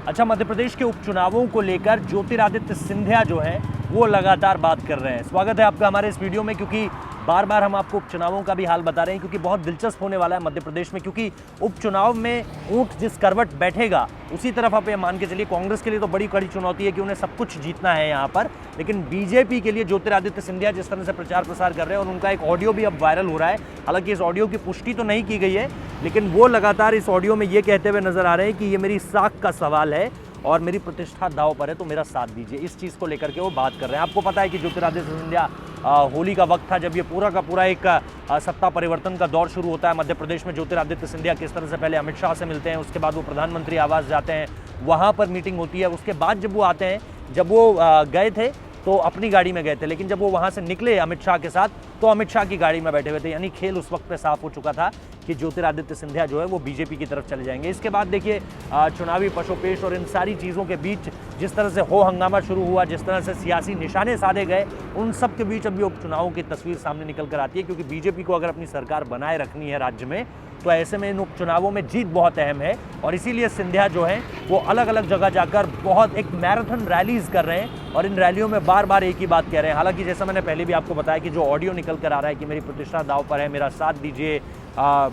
अच्छा, मध्य प्रदेश के उपचुनावों को लेकर ज्योतिरादित्य सिंधिया जो है वो लगातार बात कर रहे हैं। स्वागत है आपका हमारे इस वीडियो में, क्योंकि बार बार हम आपको उपचुनावों का भी हाल बता रहे हैं, क्योंकि बहुत दिलचस्प होने वाला है मध्य प्रदेश में। क्योंकि उपचुनाव में ऊंट जिस करवट बैठेगा उसी तरफ आप ये मान के चलिए। कांग्रेस के लिए तो बड़ी कड़ी चुनौती है कि उन्हें सब कुछ जीतना है यहाँ पर, लेकिन बीजेपी के लिए ज्योतिरादित्य सिंधिया जिस तरह से प्रचार प्रसार कर रहे हैं, और उनका एक ऑडियो भी अब वायरल हो रहा है। हालांकि इस ऑडियो की पुष्टि तो नहीं की गई है, लेकिन वो लगातार इस ऑडियो में ये कहते हुए नजर आ रहे हैं कि ये मेरी साख का सवाल है और मेरी प्रतिष्ठा दांव पर है, तो मेरा साथ दीजिए। इस चीज़ को लेकर के वो बात कर रहे हैं। आपको पता है कि ज्योतिरादित्य सिंधिया होली का वक्त था जब ये पूरा का पूरा एक सत्ता परिवर्तन का दौर शुरू होता है मध्य प्रदेश में। ज्योतिरादित्य सिंधिया किस तरह से पहले अमित शाह से मिलते हैं, उसके बाद वो प्रधानमंत्री आवास जाते हैं, वहाँ पर मीटिंग होती है। उसके बाद जब वो आते हैं, जब वो गए थे तो अपनी गाड़ी में गए थे, लेकिन जब वो वहाँ से निकले अमित शाह के साथ तो अमित शाह की गाड़ी में बैठे हुए थे। यानी खेल उस वक्त पे साफ हो चुका था कि ज्योतिरादित्य सिंधिया जो है वो बीजेपी की तरफ चले जाएंगे। इसके बाद देखिए चुनावी पशोपेश और इन सारी चीज़ों के बीच जिस तरह से हो हंगामा शुरू हुआ, जिस तरह से सियासी निशाने साधे गए, उन सब के बीच अभी उपचुनावों की तस्वीर सामने निकल कर आती है। क्योंकि बीजेपी को अगर अपनी सरकार बनाए रखनी है राज्य में, तो ऐसे में इन उपचुनावों में जीत बहुत अहम है। और इसीलिए सिंधिया जो है वो अलग अलग जगह जाकर बहुत एक मैराथन रैलीज कर रहे हैं और इन रैलियों में बार बार एक ही बात कह रहे हैं। हालांकि जैसा मैंने पहले भी आपको बताया कि जो ऑडियो निकल कर आ रहा है कि मेरी प्रतिष्ठा दांव पर है, मेरा साथ दीजिए,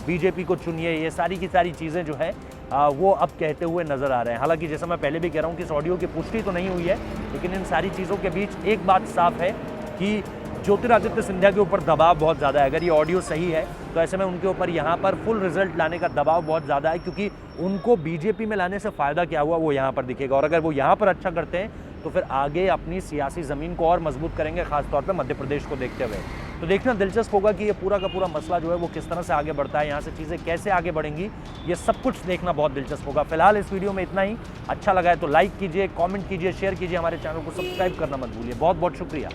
बीजेपी को चुनिए, ये सारी की सारी चीज़ें जो है वो अब कहते हुए नजर आ रहे हैं। हालांकि जैसा मैं पहले भी कह रहा हूँ कि इस ऑडियो की पुष्टि तो नहीं हुई है, लेकिन इन सारी चीज़ों के बीच एक बात साफ है कि ज्योतिरादित्य सिंधिया के ऊपर दबाव बहुत ज़्यादा है। अगर ये ऑडियो सही है तो ऐसे में उनके ऊपर यहाँ पर फुल रिजल्ट लाने का दबाव बहुत ज़्यादा है, क्योंकि उनको बीजेपी में लाने से फ़ायदा क्या हुआ वो यहाँ पर दिखेगा। और अगर वो यहाँ पर अच्छा करते हैं तो फिर आगे अपनी सियासी ज़मीन को और मजबूत करेंगे, खासतौर पर मध्य प्रदेश को देखते हुए। तो देखना दिलचस्प होगा कि ये पूरा का पूरा मसला जो है वो किस तरह से आगे बढ़ता है, यहाँ से चीज़ें कैसे आगे बढ़ेंगी, ये सब कुछ देखना बहुत दिलचस्प होगा। फिलहाल इस वीडियो में इतना ही। अच्छा लगा है तो लाइक कीजिए, कमेंट कीजिए, शेयर कीजिए, हमारे चैनल को सब्सक्राइब करना मत भूलिए। बहुत बहुत शुक्रिया।